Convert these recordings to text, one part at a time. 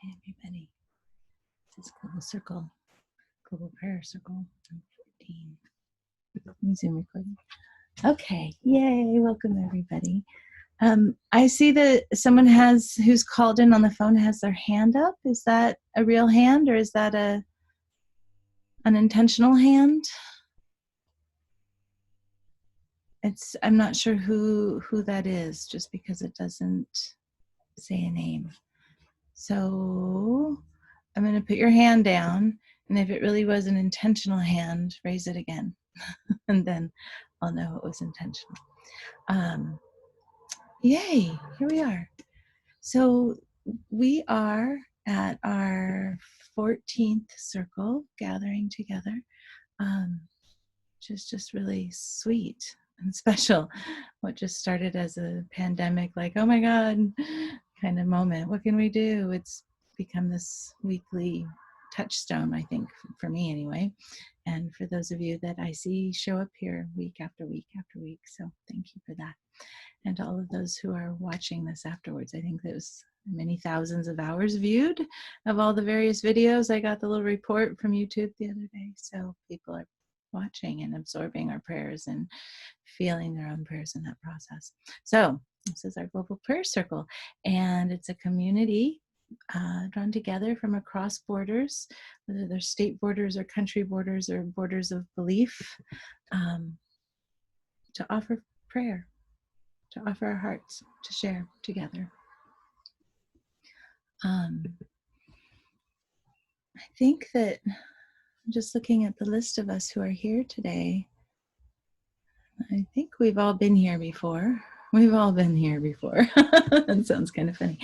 Hi, everybody. This is Global Circle, Global Prayer Circle, 14. Zoom recording. Okay, yay, welcome everybody. I see that someone who's called in on the phone has their hand up. Is that a real hand or is that an intentional hand? I'm not sure who that is, just because it doesn't say a name. So I'm going to put your hand down, and if it really was an intentional hand, raise it again, and then I'll know it was intentional. Yay, here we are. So we are at our 14th circle gathering together, which is just really sweet and special. What just started as a pandemic, like, oh my God, kind of moment. What can we do? It's become this weekly touchstone, I think, for me anyway. And for those of you that I see show up here week after week after week. So thank you for that. And to all of those who are watching this afterwards. I think there's many thousands of hours viewed of all the various videos. I got the little report from YouTube the other day. So people are watching and absorbing our prayers and feeling their own prayers in that process. So this is our Global Prayer Circle, and it's a community drawn together from across borders, whether they're state borders or country borders or borders of belief, to offer prayer, to offer our hearts, to share together. I think that just looking at the list of us who are here today, I think we've all been here before. We've all been here before. That sounds kind of funny.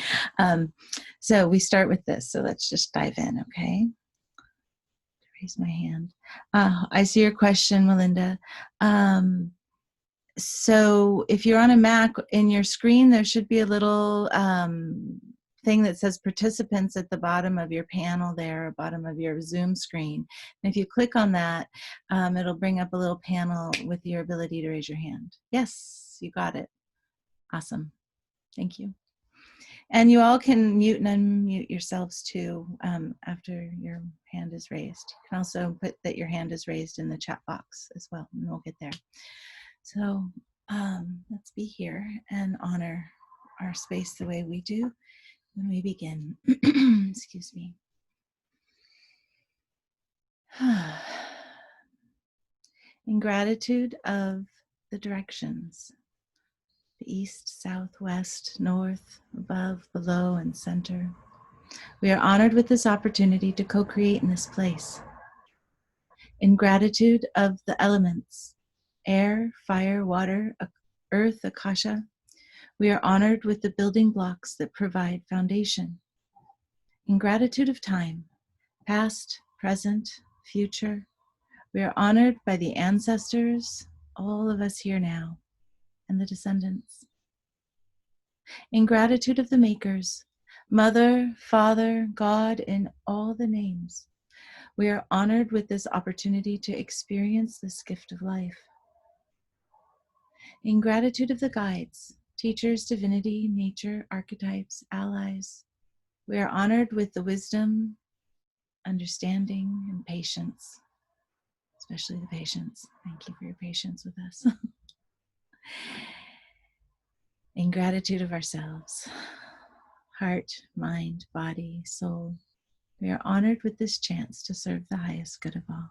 So we start with this. So let's just dive in, okay? Raise my hand. I see your question, Melinda. So if you're on a Mac, in your screen, there should be a little thing that says participants at the bottom of your panel there, bottom of your Zoom screen. And if you click on that, it'll bring up a little panel with your ability to raise your hand. Yes, you got it. Awesome. Thank you. And you all can mute and unmute yourselves too after your hand is raised. You can also put that your hand is raised in the chat box as well, and we'll get there. So let's be here and honor our space the way we do when we begin. Excuse me. In gratitude of the directions, the east, south, west, north, above, below, and center, we are honored with this opportunity to co-create in this place. In gratitude of the elements, air, fire, water, earth, akasha, we are honored with the building blocks that provide foundation. In gratitude of time, past, present, future, we are honored by the ancestors, all of us here now, and the descendants. In gratitude of the makers, Mother, Father, God, in all the names, we are honored with this opportunity to experience this gift of life. In gratitude of the guides, teachers, divinity, nature, archetypes, allies, we are honored with the wisdom, understanding, and patience, especially the patience. Thank you for your patience with us. In gratitude of ourselves, heart, mind, body, soul, we are honored with this chance to serve the highest good of all.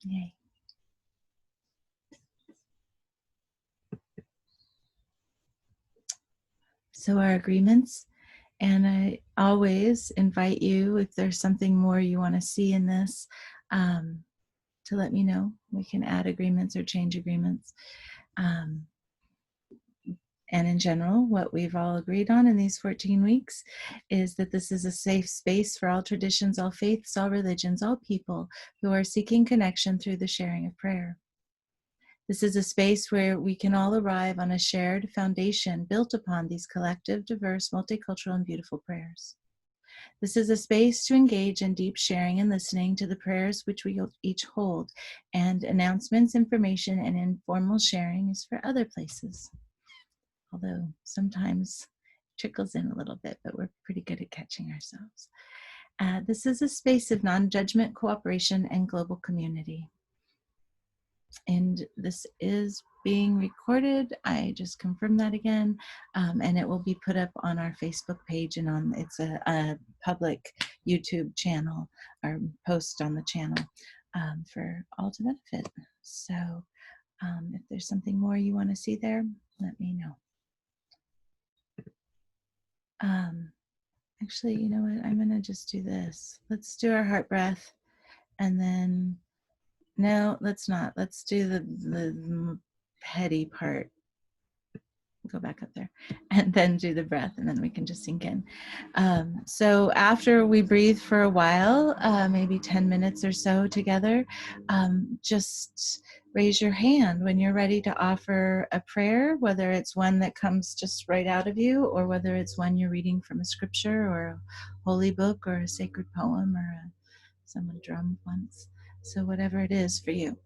Yay. So our agreements, and I always invite you, if there's something more you want to see in this, to let me know. We can add agreements or change agreements. And in general, what we've all agreed on in these 14 weeks is that this is a safe space for all traditions, all faiths, all religions, all people who are seeking connection through the sharing of prayer. This is a space where we can all arrive on a shared foundation built upon these collective, diverse, multicultural, and beautiful prayers. This is a space to engage in deep sharing and listening to the prayers which we each hold, and announcements, information, and informal sharing is for other places. Although sometimes trickles in a little bit, but we're pretty good at catching ourselves. This is a space of non-judgment, cooperation, and global community. And this is being recorded. I just confirmed that again, and it will be put up on our Facebook page and on it's a public YouTube channel or post on the channel for all to benefit. So if there's something more you want to see there, let me know. Actually, you know what? I'm gonna just do this. Let's do our heart breath, and then no, let's not. Let's do the heady part. Go back up there, and then do the breath, and then we can just sink in. So after we breathe for a while, maybe 10 minutes or so together, just raise your hand when you're ready to offer a prayer, whether it's one that comes just right out of you, or whether it's one you're reading from a scripture or a holy book or a sacred poem or someone drummed once. So whatever it is for you,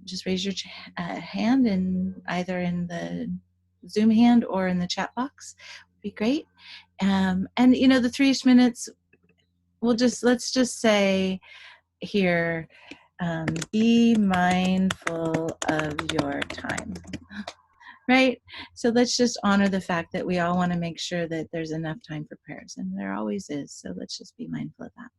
just raise your hand either in the Zoom hand or in the chat box would be great. And you know, the 3-ish minutes, let's just say here, be mindful of your time, right? So let's just honor the fact that we all want to make sure that there's enough time for prayers, and there always is. So let's just be mindful of that.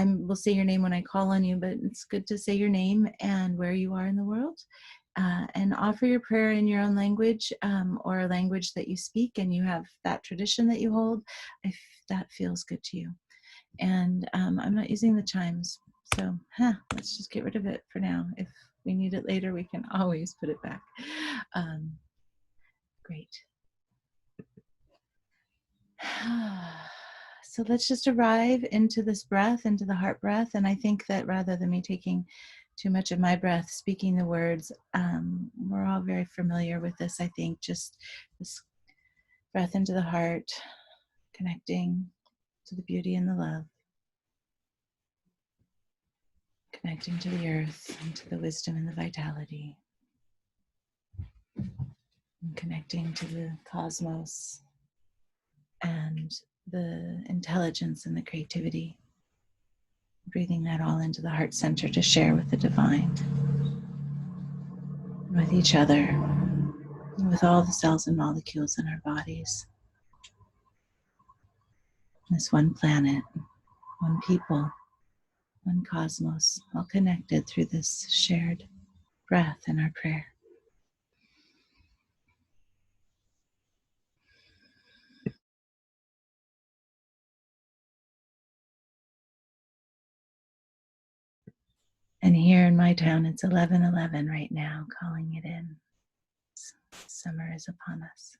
Will say your name when I call on you, but it's good to say your name and where you are in the world. And offer your prayer in your own language or a language that you speak and you have that tradition that you hold, if that feels good to you. And I'm not using the chimes, so let's just get rid of it for now. If we need it later, we can always put it back. Great. So let's just arrive into this breath, into the heart breath. And I think that rather than me taking too much of my breath, speaking the words, we're all very familiar with this. I think just this breath into the heart, connecting to the beauty and the love, connecting to the earth and to the wisdom and the vitality, and connecting to the cosmos and the intelligence and the creativity. Breathing that all into the heart center to share with the divine, with each other, with all the cells and molecules in our bodies. This one planet, one people, one cosmos, all connected through this shared breath and our prayer. And here in my town, it's 11:11 right now, calling it in. Summer is upon us.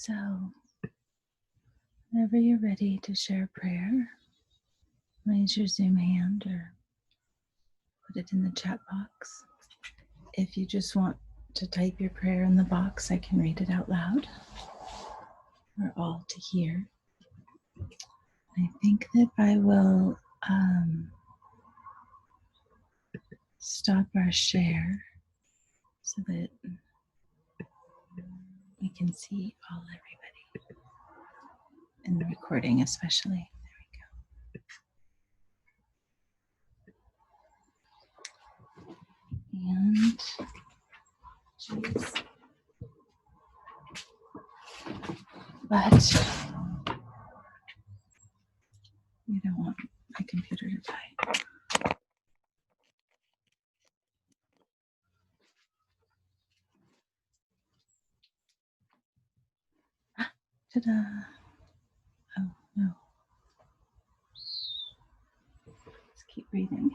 So, whenever you're ready to share a prayer, raise your Zoom hand or put it in the chat box. If you just want to type your prayer in the box, I can read it out loud for all to hear. I think that I will stop our share so that we can see everybody in the recording, especially. There we go. And geez. But we don't want my computer to die. Ta-da. Oh, no. Let's keep breathing.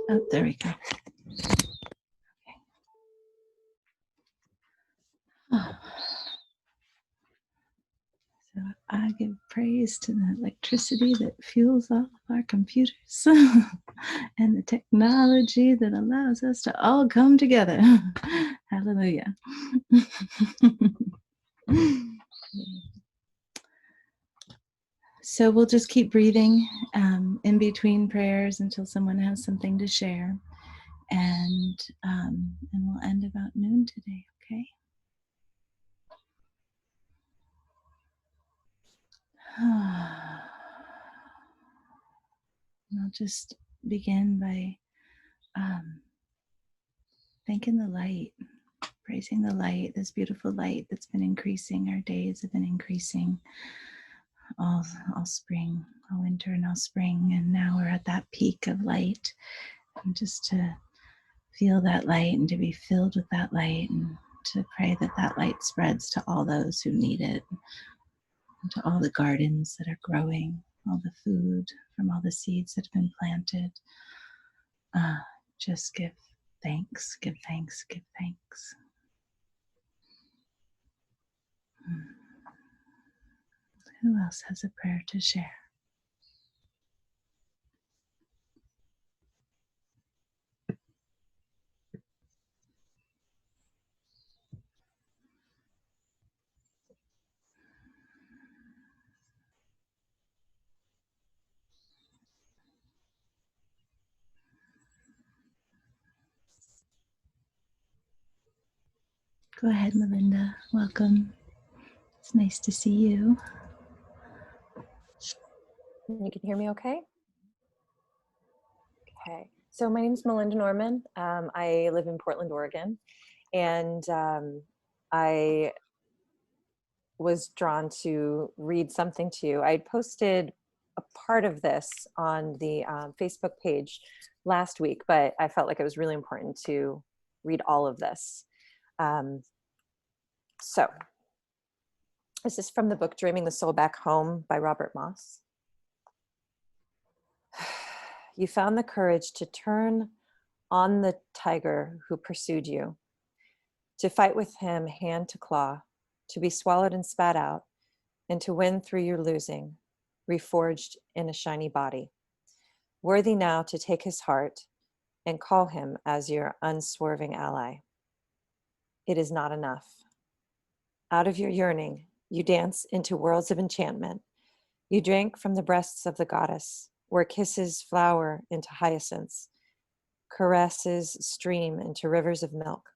Oh, there we go. Okay. Oh. So I give praise to the electricity that fuels all of our computers and the technology that allows us to all come together. Hallelujah. So we'll just keep breathing in between prayers until someone has something to share. And we'll end about noon today, okay? I'll just begin by thanking the light, praising the light, this beautiful light that's been increasing. Our days have been increasing all spring, all winter and all spring. And now we're at that peak of light. And just to feel that light and to be filled with that light and to pray that that light spreads to all those who need it, and to all the gardens that are growing, all the food from all the seeds that have been planted. Just give thanks, give thanks, give thanks. Who else has a prayer to share? Go ahead, Melinda. Welcome. It's nice to see you. You can hear me okay? Okay. So my name is Melinda Norman. I live in Portland, Oregon. And I was drawn to read something to you. I posted a part of this on the Facebook page last week, but I felt like it was really important to read all of this. So this is from the book Dreaming the Soul Back Home by Robert Moss. You found the courage to turn on the tiger who pursued you, to fight with him hand to claw, to be swallowed and spat out, and to win through your losing, reforged in a shiny body. Worthy now to take his heart and call him as your unswerving ally. It is not enough. Out of your yearning, you dance into worlds of enchantment. You drink from the breasts of the goddess, where kisses flower into hyacinths, caresses stream into rivers of milk.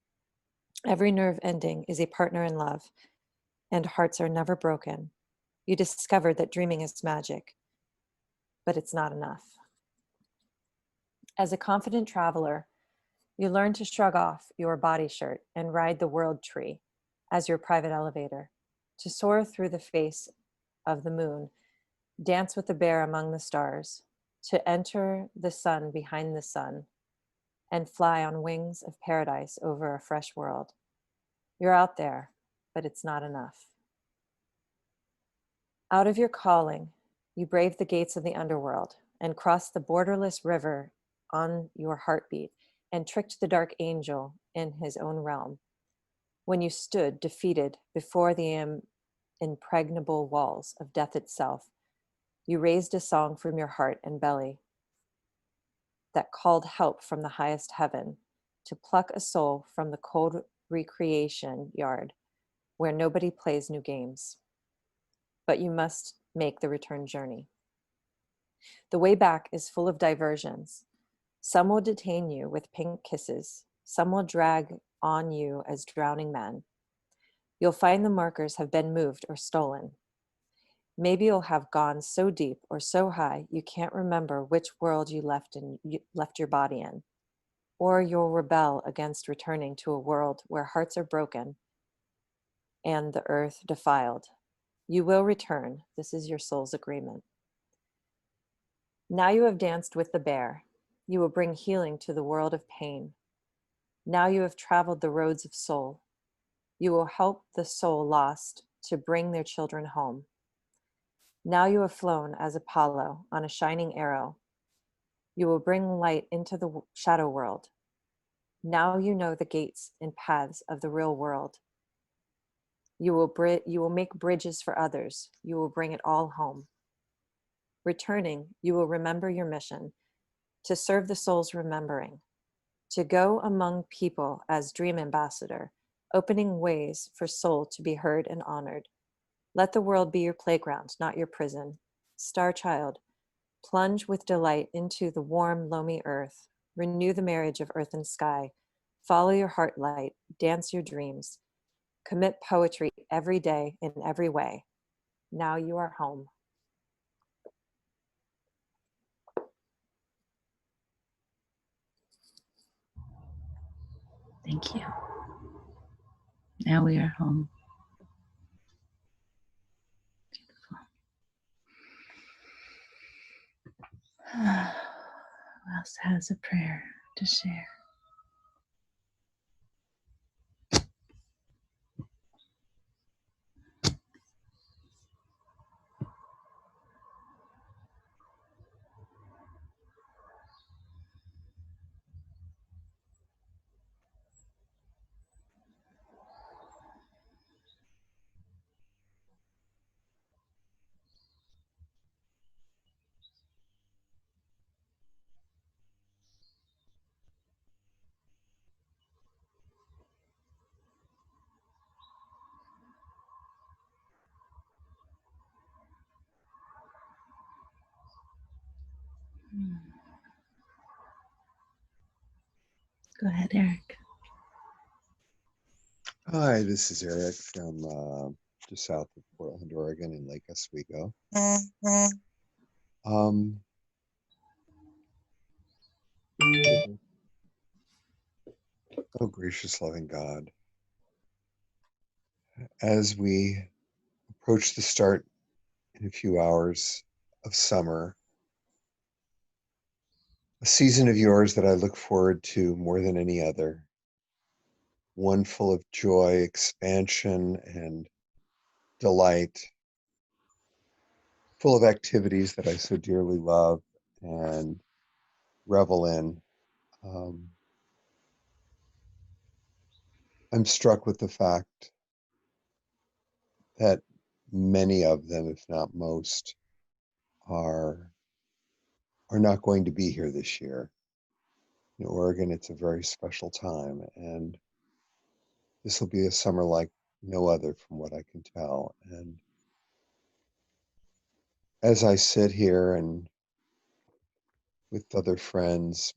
Every nerve ending is a partner in love, and hearts are never broken. You discovered that dreaming is magic, but it's not enough. As a confident traveler, you learn to shrug off your body shirt and ride the world tree as your private elevator, to soar through the face of the moon, dance with the bear among the stars, to enter the sun behind the sun, and fly on wings of paradise over a fresh world. You're out there, but it's not enough. Out of your calling, you braved the gates of the underworld and crossed the borderless river on your heartbeat and tricked the dark angel in his own realm. When you stood defeated before the impregnable walls of death itself, you raised a song from your heart and belly that called help from the highest heaven to pluck a soul from the cold recreation yard where nobody plays new games. But you must make the return journey. The way back is full of diversions. Some will detain you with pink kisses. Some will drag on you as drowning men. You'll find the markers have been moved or stolen. Maybe you'll have gone so deep or so high you can't remember which world you left your body in. Or you'll rebel against returning to a world where hearts are broken and the earth defiled. You will return. This is your soul's agreement. Now you have danced with the bear. You will bring healing to the world of pain. Now you have traveled the roads of soul. You will help the soul lost to bring their children home. Now you have flown as Apollo on a shining arrow. You will bring light into the shadow world. Now you know the gates and paths of the real world. You will make bridges for others. You will bring it all home. Returning, you will remember your mission, to serve the soul's remembering, to go among people as dream ambassador, opening ways for soul to be heard and honored. Let the world be your playground, not your prison. Star child, plunge with delight into the warm, loamy earth. Renew the marriage of earth and sky. Follow your heart light, dance your dreams. Commit poetry every day in every way. Now you are home. Thank you. Now we are home. Beautiful. Who else has a prayer to share? Go ahead, Eric. Hi, this is Eric from just south of Portland, Oregon, in Lake Oswego. Um, oh, gracious, loving God, as we approach the start in a few hours of summer, a season of yours that I look forward to more than any other, one full of joy, expansion, and delight, full of activities that I so dearly love and revel in. I'm struck with the fact that many of them, if not most, are not going to be here this year. In Oregon, it's a very special time, and this will be a summer like no other from what I can tell. And as I sit here and with other friends,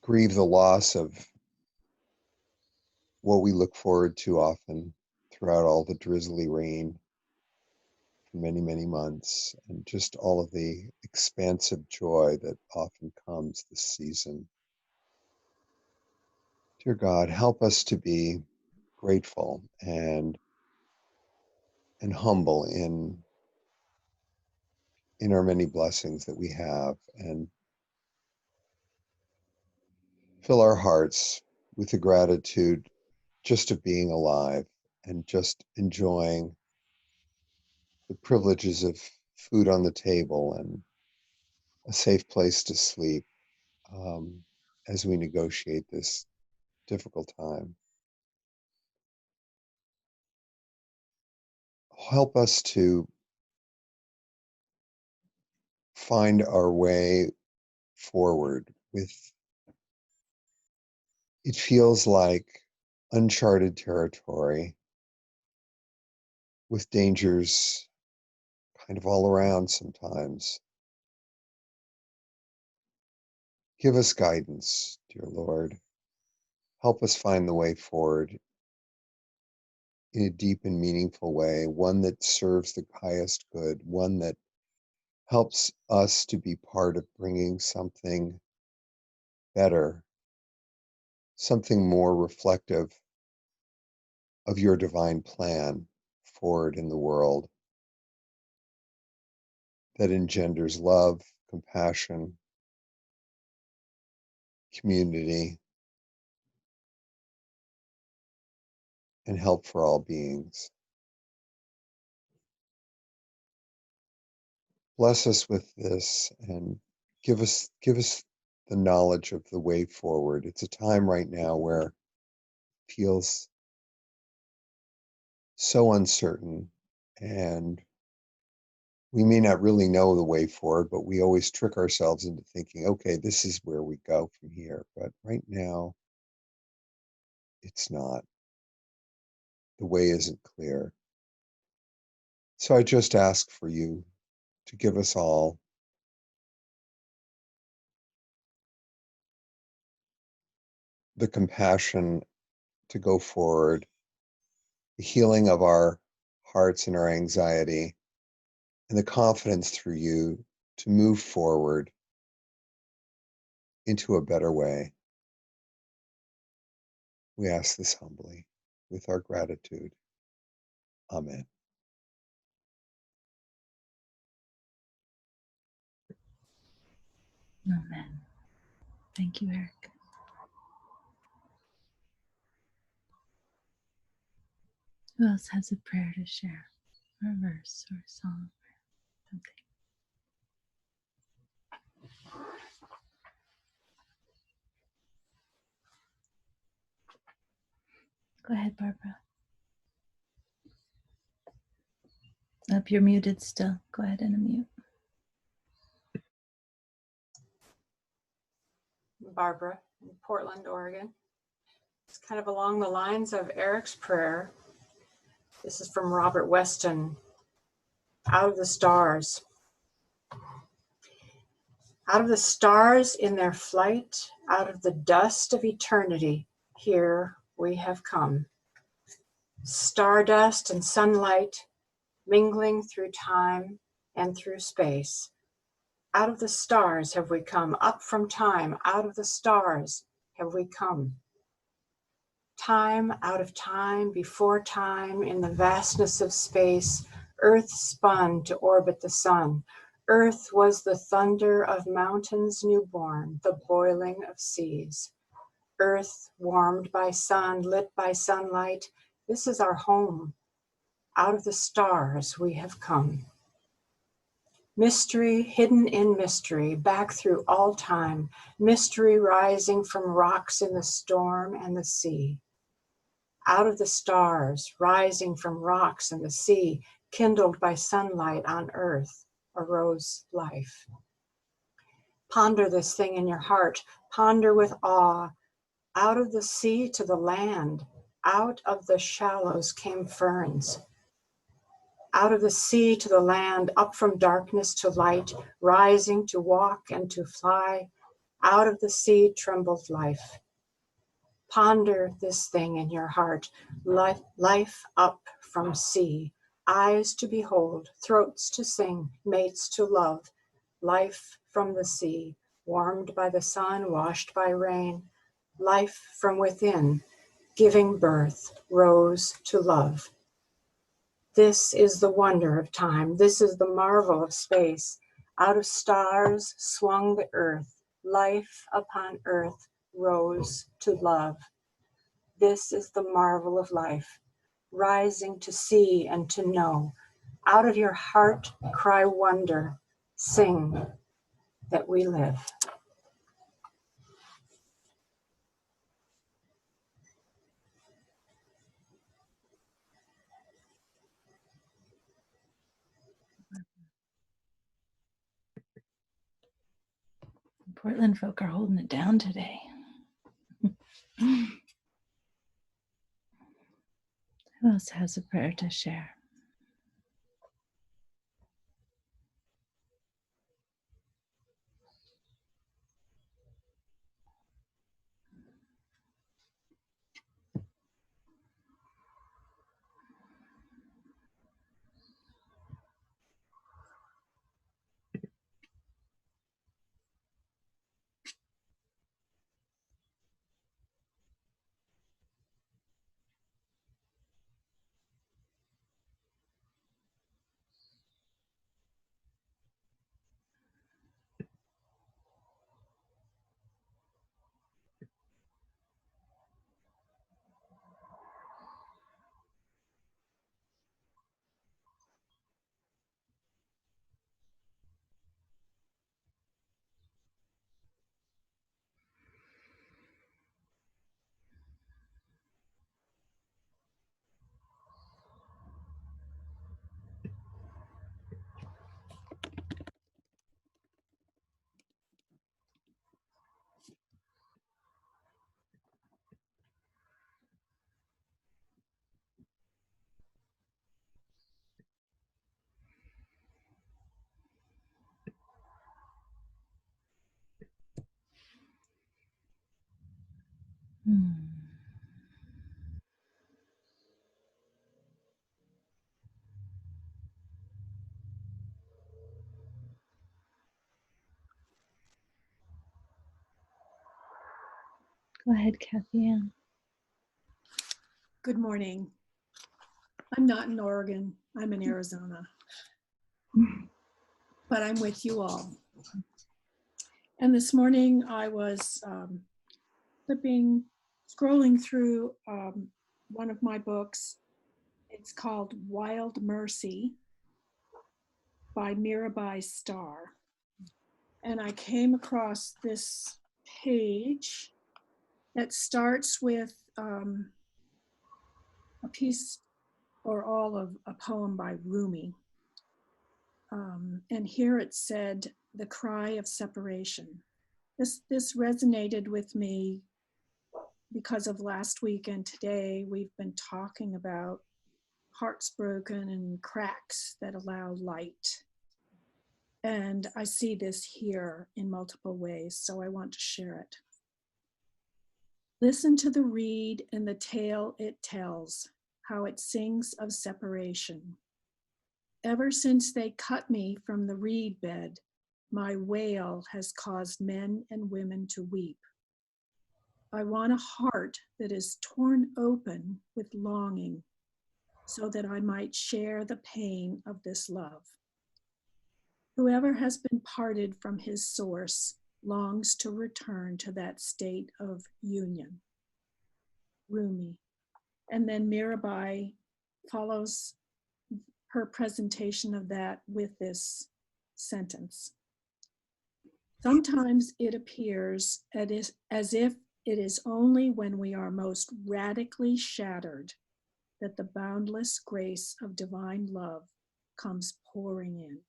grieve the loss of what we look forward to often throughout all the drizzly rain for many, many months, and just all of the expansive joy that often comes this season. Dear God, help us to be grateful and humble in our many blessings that we have, and fill our hearts with the gratitude just of being alive and just enjoying the privileges of food on the table and a safe place to sleep as we negotiate this difficult time. Help us to find our way forward with, it feels like uncharted territory with dangers kind of all around sometimes. Give us guidance, dear Lord. Help us find the way forward in a deep and meaningful way, one that serves the highest good, one that helps us to be part of bringing something better, something more reflective of your divine plan forward in the world that engenders love, compassion, community, and help for all beings. Bless us with this and give us the knowledge of the way forward. It's a time right now where it feels so uncertain, and we may not really know the way forward, but we always trick ourselves into thinking, okay, this is where we go from here. But right now, it's not. The way isn't clear. So I just ask for you to give us all the compassion to go forward, the healing of our hearts and our anxiety, and the confidence through you to move forward into a better way. We ask this humbly with our gratitude. Amen. Amen. Thank you, Eric. Who else has a prayer to share, or a verse, or a song, or something? Go ahead, Barbara. Up, you're muted still. Go ahead and unmute. Barbara in Portland, Oregon. It's kind of along the lines of Eric's prayer. This is from Robert Weston. Out of the stars. Out of the stars in their flight, out of the dust of eternity, here we have come. Stardust and sunlight mingling through time and through space. Out of the stars have we come, up from time, out of the stars have we come. Time out of time, before time, in the vastness of space, Earth spun to orbit the sun. Earth was the thunder of mountains newborn, the boiling of seas. Earth warmed by sun, lit by sunlight, this is our home. Out of the stars we have come. Mystery hidden in mystery, back through all time, mystery rising from rocks in the storm and the sea. Out of the stars, rising from rocks and the sea, kindled by sunlight on earth, arose life. Ponder this thing in your heart, ponder with awe. Out of the sea to the land, out of the shallows came ferns. Out of the sea to the land, up from darkness to light, rising to walk and to fly, out of the sea trembled life. Ponder this thing in your heart, life up from sea, eyes to behold, throats to sing, mates to love, life from the sea, warmed by the sun, washed by rain, life from within, giving birth, rose to love. This is the wonder of time, this is the marvel of space. Out of stars swung the earth, life upon earth rose to love. This is the marvel of life, rising to see and to know. Out of your heart, cry wonder, sing that we live. Portland folk are holding it down today. Who else has a prayer to share? Hmm. Go ahead, Kathy Ann. Good morning. I'm not in Oregon, I'm in Arizona, but I'm with you all. And this morning I was scrolling through one of my books. It's called Wild Mercy by Mirabai Starr. And I came across this page that starts with a piece or all of a poem by Rumi. And here it said, "The cry of separation." This resonated with me because of last week and today we've been talking about hearts broken and cracks that allow light. And I see this here in multiple ways, so I want to share it. Listen to the reed and the tale it tells, how it sings of separation. Ever since they cut me from the reed bed, my wail has caused men and women to weep. I want a heart that is torn open with longing so that I might share the pain of this love. Whoever has been parted from his source longs to return to that state of union. Rumi. And then Mirabai follows her presentation of that with this sentence. Sometimes it appears as if it is only when we are most radically shattered that the boundless grace of divine love comes pouring in.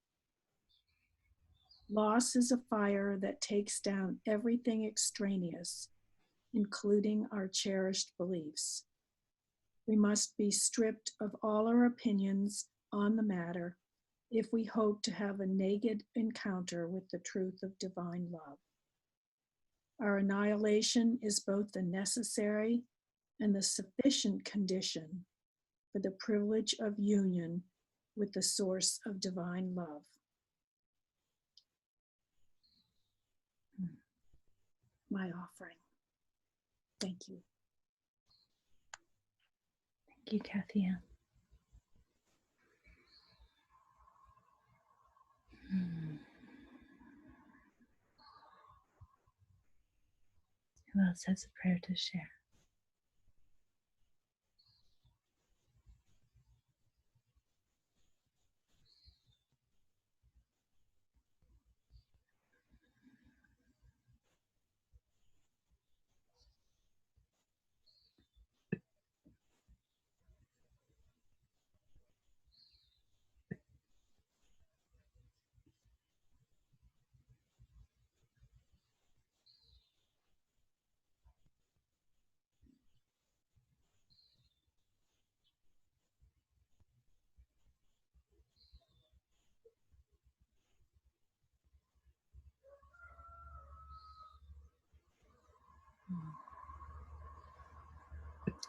Loss is a fire that takes down everything extraneous, including our cherished beliefs. We must be stripped of all our opinions on the matter if we hope to have a naked encounter with the truth of divine love. Our annihilation is both the necessary and the sufficient condition for the privilege of union with the source of divine love. My offering. Thank you. Thank you, Kathy Ann. Who else has a prayer to share?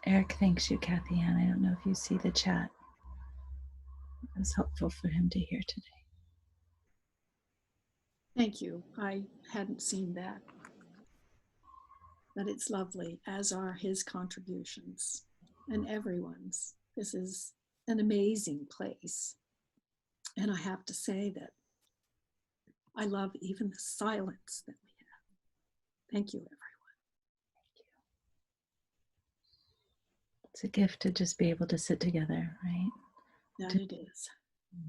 Eric thanks you, Kathy Ann. I don't know if you see the chat. It was helpful for him to hear today. Thank you. I hadn't seen that. But it's lovely, as are his contributions and everyone's. This is an amazing place. And I have to say that I love even the silence that we have. Thank you, everyone. It's a gift to just be able to sit together, right? That it is.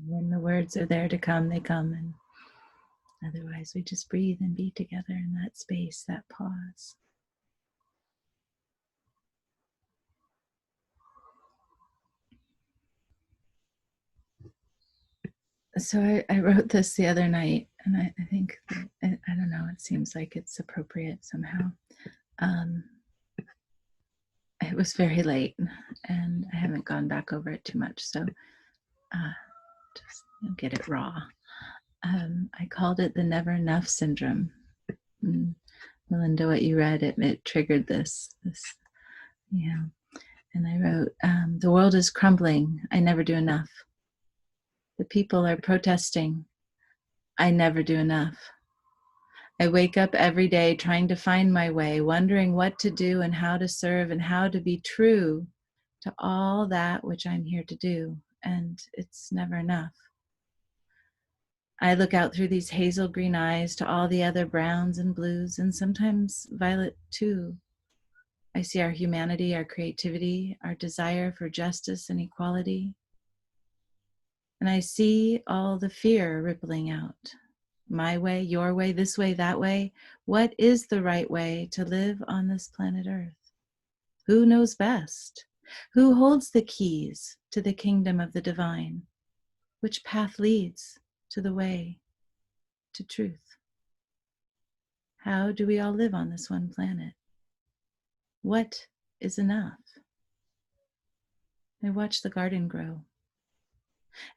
When the words are there to come, they come. And otherwise, we just breathe and be together in that space, that pause. So I wrote this the other night, and I think, that, I don't know, it seems like it's appropriate somehow. It was very late, and I haven't gone back over it too much, so just get it raw. I called it the never enough syndrome. And Melinda, what you read, it triggered this, and I wrote, the world is crumbling. I never do enough. The people are protesting. I never do enough. I wake up every day trying to find my way, wondering what to do and how to serve and how to be true to all that which I'm here to do. And it's never enough. I look out through these hazel green eyes to all the other browns and blues, and sometimes violet too. I see our humanity, our creativity, our desire for justice and equality. And I see all the fear rippling out. My way, your way, this way, that way. What is the right way to live on this planet Earth? Who knows best? Who holds the keys to the kingdom of the divine? Which path leads to the way to truth? How do we all live on this one planet? What is enough? I watched the garden grow.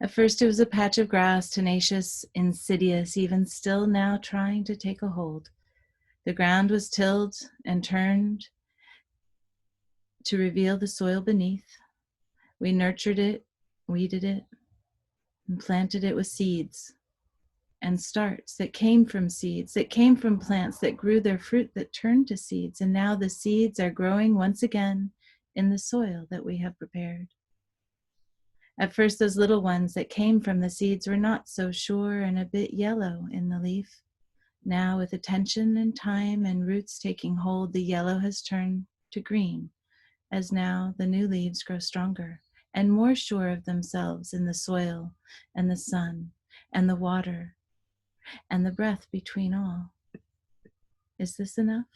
At first it was a patch of grass, tenacious, insidious, even still now trying to take a hold. The ground was tilled and turned to reveal the soil beneath. We nurtured it, weeded it, and planted it with seeds and starts that came from seeds, that came from plants that grew their fruit that turned to seeds. And now the seeds are growing once again in the soil that we have prepared. At first, those little ones that came from the seeds were not so sure and a bit yellow in the leaf. Now, with attention and time and roots taking hold, the yellow has turned to green, as now the new leaves grow stronger and more sure of themselves in the soil and the sun and the water and the breath between all. Is this enough?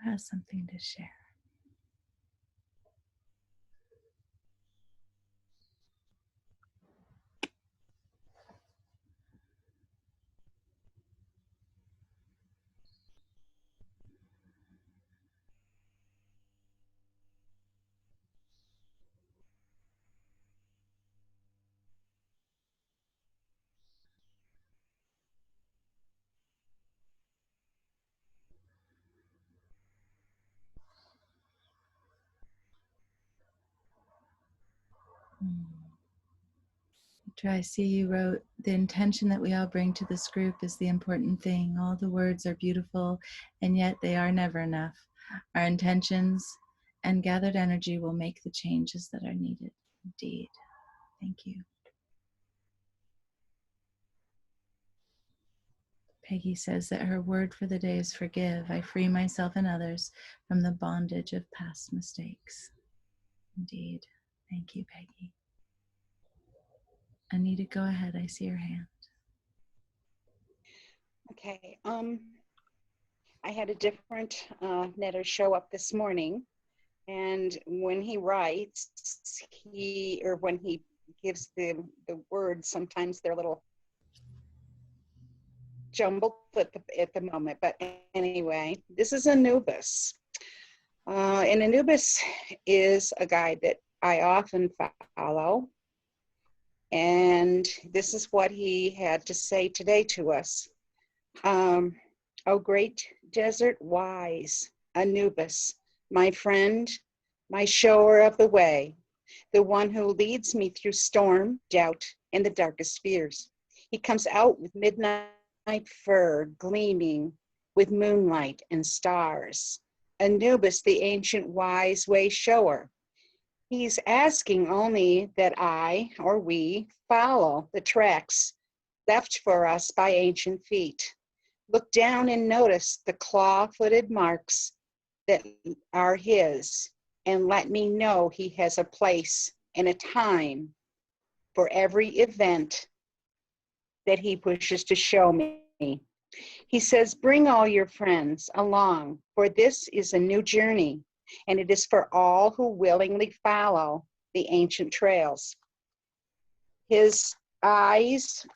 Who has something to share? I see you wrote, the intention that we all bring to this group is the important thing. All the words are beautiful, and yet they are never enough. Our intentions and gathered energy will make the changes that are needed. Indeed. Thank you. Peggy says that her word for the day is forgive. I free myself and others from the bondage of past mistakes. Indeed. Thank you, Peggy. Anita, go ahead. I see your hand. Okay. I had a different netter show up this morning, and when he writes, when he gives the words, sometimes they're a little jumbled at the moment. But anyway, this is Anubis. And Anubis is a guide that I often follow. And this is what he had to say today to us. O great desert wise, Anubis, my friend, my shower of the way, the one who leads me through storm, doubt, and the darkest fears. He comes out with midnight fur gleaming with moonlight and stars. Anubis, the ancient wise way shower. He's asking only that I or we follow the tracks left for us by ancient feet. Look down and notice the claw-footed marks that are his, and let me know he has a place and a time for every event that he wishes to show me. He says, bring all your friends along, for this is a new journey, and it is for all who willingly follow the ancient trails. His eyes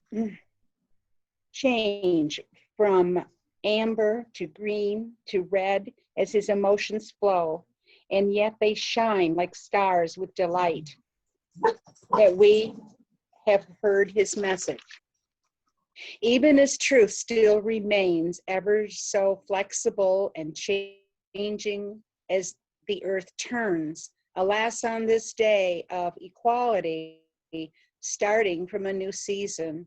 change from amber to green to red as his emotions flow, and yet they shine like stars with delight that we have heard his message. Even as truth still remains ever so flexible and changing as the earth turns, alas, on this day of equality, starting a new season,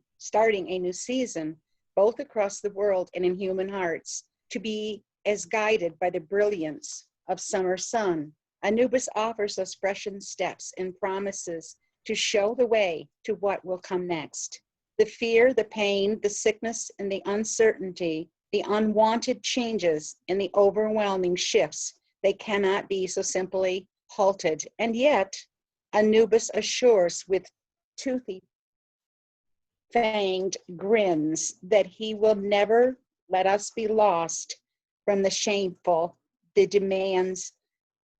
both across the world and in human hearts, to be as guided by the brilliance of summer sun. Anubis offers us freshened steps and promises to show the way to what will come next. The fear, the pain, the sickness, and the uncertainty, the unwanted changes, and the overwhelming shifts, they cannot be so simply halted. And yet, Anubis assures with toothy, fanged grins that he will never let us be lost from the shameful, the demands,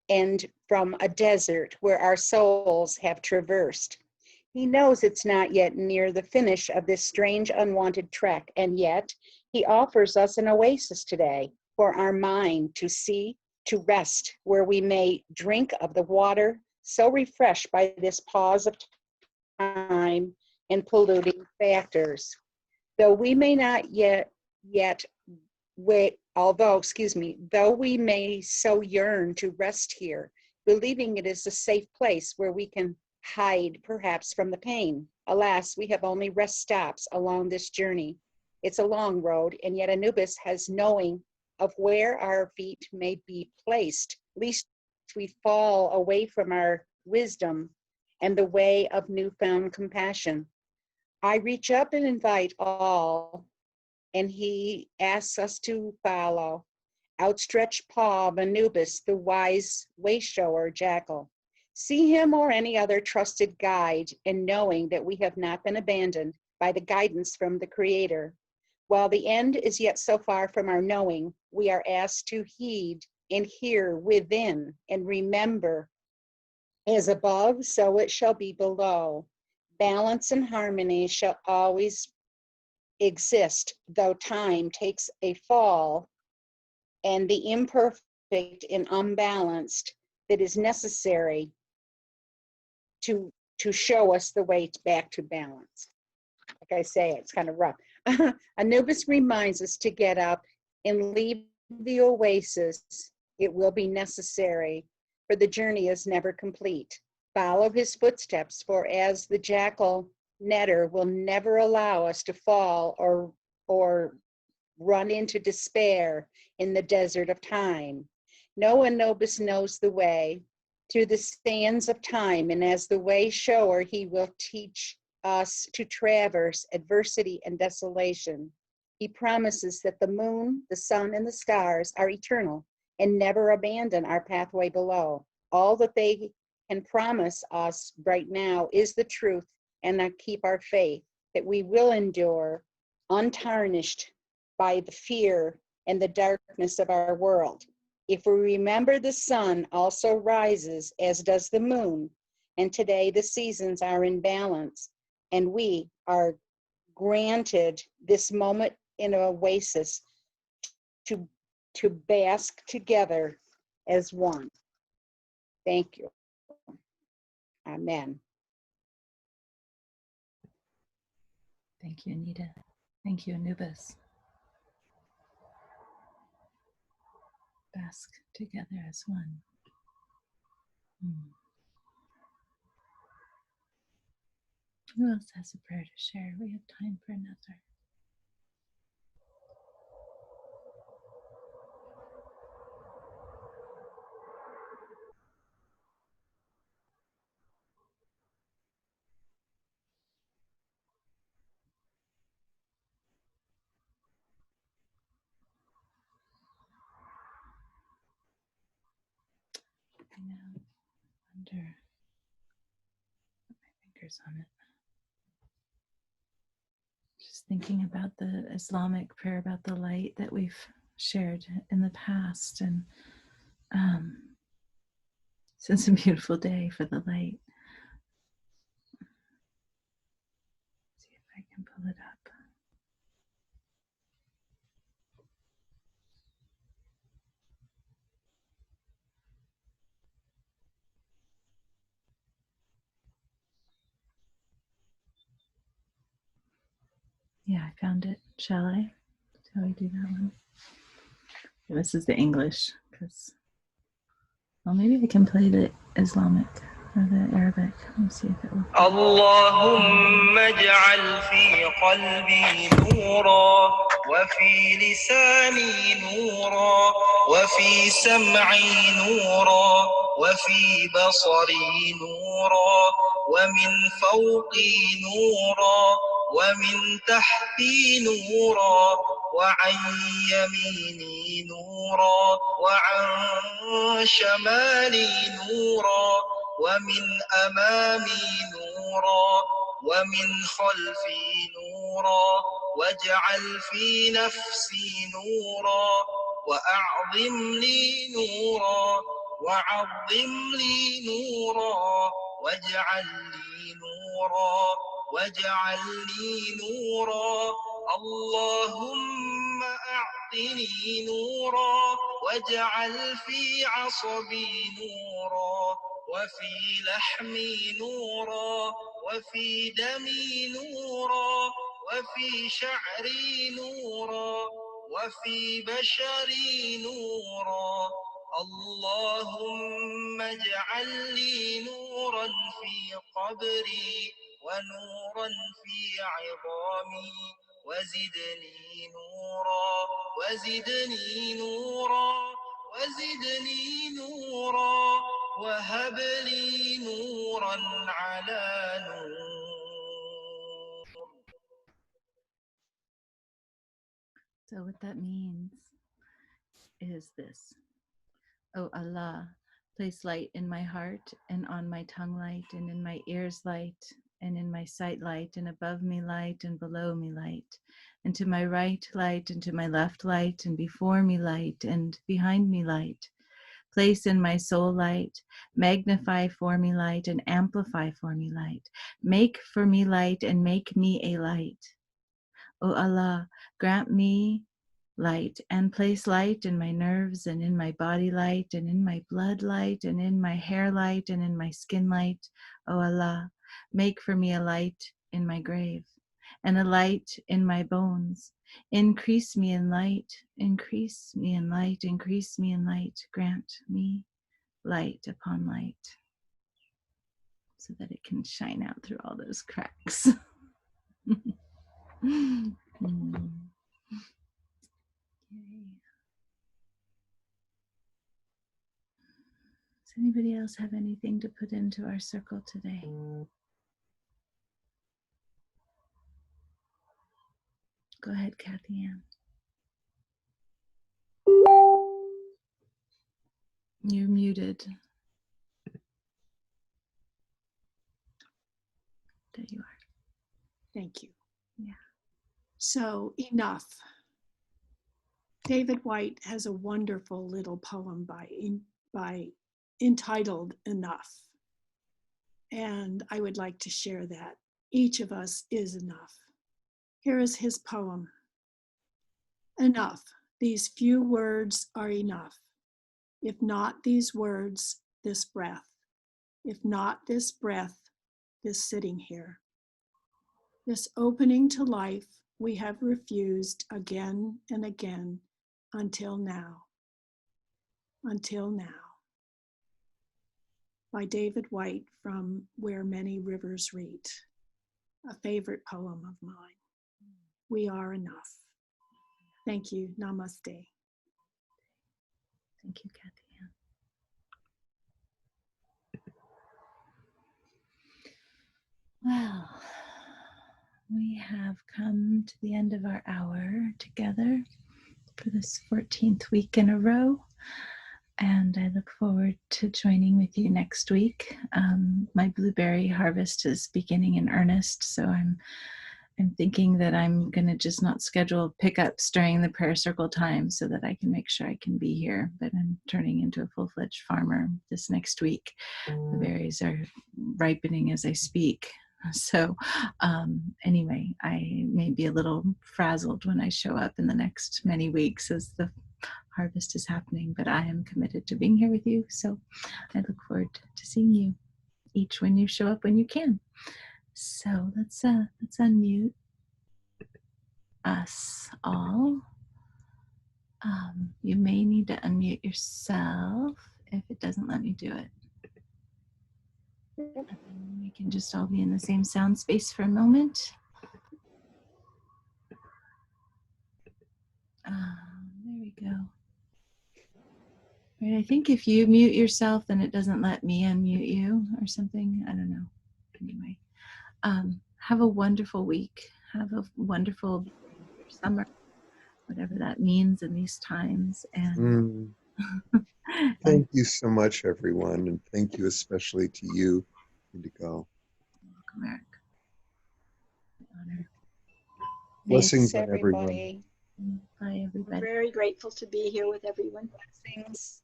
and from a desert where our souls have traversed. He knows it's not yet near the finish of this strange, unwanted trek, and yet he offers us an oasis today for our mind to see, to rest, where we may drink of the water so refreshed by this pause of time and polluting factors. Though we may not though we may so yearn to rest here, believing it is a safe place where we can hide perhaps from the pain. Alas, we have only rest stops along this journey. It's a long road, and yet Anubis has knowing of where our feet may be placed, lest we fall away from our wisdom and the way of newfound compassion. I reach up and invite all, and he asks us to follow. Outstretched paw of Anubis, the wise way shower jackal. See him or any other trusted guide, and knowing that we have not been abandoned by the guidance from the Creator. While the end is yet so far from our knowing, we are asked to heed and hear within and remember, as above, so it shall be below. Balance and harmony shall always exist, though time takes a fall, and the imperfect and unbalanced that is necessary to show us the way back to balance. Like I say, it's kind of rough. Anubis reminds us to get up and leave the oasis. It will be necessary, for the journey is never complete. Follow his footsteps, for as the jackal netter will never allow us to fall or run into despair in the desert of time. No Anubis knows the way through the sands of time, and as the way shower, he will teach us to traverse adversity and desolation. He promises that the moon, the sun, and the stars are eternal and never abandon our pathway below. All that they can promise us right now is the truth, and that keep our faith that we will endure untarnished by the fear and the darkness of our world. If we remember, the sun also rises, as does the moon, and today the seasons are in balance, and we are granted this moment in an oasis to bask together as one. Thank you. Amen. Thank you, Anita. Thank you, Anubis. Bask together as one. Who else has a prayer to share? We have time for another. I know. Wonder. Put my fingers on it. Just thinking about the Islamic prayer about the light that we've shared in the past, and it's a beautiful day for the light. See if I can pull it up. Yeah, I found it. Shall I? Shall we do that one? This is the English, because, well, maybe I can play the Islamic or the Arabic. Let me see if it will. اللهم اجعل في قلبي نورا وفي لساني نورا وفي سمعي نورا وفي بصري نورا ومن فوقي نورا ومن تحتي نورا وعن يميني نورا وعن شمالي نورا ومن أمامي نورا ومن خلفي نورا واجعل في نفسي نورا وأعظم لي نورا وعظم لي نورا واجعل لي نورا واجعل لي نورا اللهم أعطني نورا واجعل في عصبي نورا وفي لحمي نورا وفي دمي نورا وفي شعري نورا وفي بشري نورا اللهم اجعل لي نورا في قبري ونورا في عظامي وزدني نورا وزدني نورا وزدني نورا وهب لي نورا على نور. So what that means is this. Oh Allah, place light in my heart and on my tongue light and in my ears light and in my sight light and above me light and below me light and to my right light and to my left light and before me light and behind me light. Place in my soul light, magnify for me light and amplify for me light. Make for me light and make me a light. O Allah, grant me light and place light in my nerves and in my body light and in my blood light and in my hair light and in my skin light. O Allah, make for me a light in my grave and a light in my bones. Increase me in light, increase me in light, increase me in light. Grant me light upon light so that it can shine out through all those cracks. Does anybody else have anything to put into our circle today? Go ahead, Kathy Ann. You're muted. There you are. Thank you. Yeah. So, enough. David White has a wonderful little poem by entitled Enough. And I would like to share that. Each of us is enough. Here is his poem. Enough. These few words are enough. If not these words, this breath. If not this breath, this sitting here. This opening to life we have refused again and again until now. Until now. By David White from Where Many Rivers Meet, a favorite poem of mine. We are enough. Thank you. Namaste. Thank you, Kathy Ann. Well, we have come to the end of our hour together for this 14th week in a row. And I look forward to joining with you next week. My blueberry harvest is beginning in earnest, so I'm thinking that I'm going to just not schedule pickups during the prayer circle time so that I can make sure I can be here. But I'm turning into a full-fledged farmer this next week. The berries are ripening as I speak. So anyway, I may be a little frazzled when I show up in the next many weeks as the harvest is happening, but I am committed to being here with you. So I look forward to seeing you each when you show up when you can. So let's unmute us all. You may need to unmute yourself if it doesn't let me do it. We can just all be in the same sound space for a moment. There we go. Right, I think if you mute yourself, then it doesn't let me unmute you or something. I don't know. Anyway, have a wonderful week. Have a wonderful summer, whatever that means in these times. And Thank you so much, everyone. And thank you especially to you, Indigo. welcome, Eric. Honor. Blessings Thanks, on everyone. everybody. Bye, We're everybody. very grateful to be here with everyone. Blessings.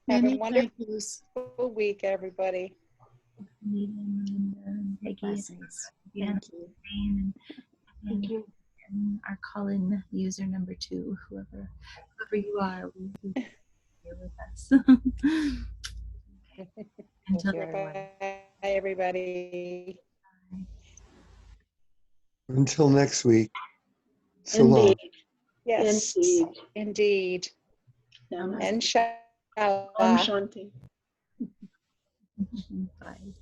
Have a Many wonderful thank yous. week, everybody. Melinda and Peggy Blessings. and Thank you. Jane and Thank you. and our call-in user number 2, whoever you are, will be here with us. Until you, everyone. Bye, everybody. Until next week. So long. Indeed. Yes, Indeed. indeed. Namaste. And Inshallah. Om Shanti. Bye.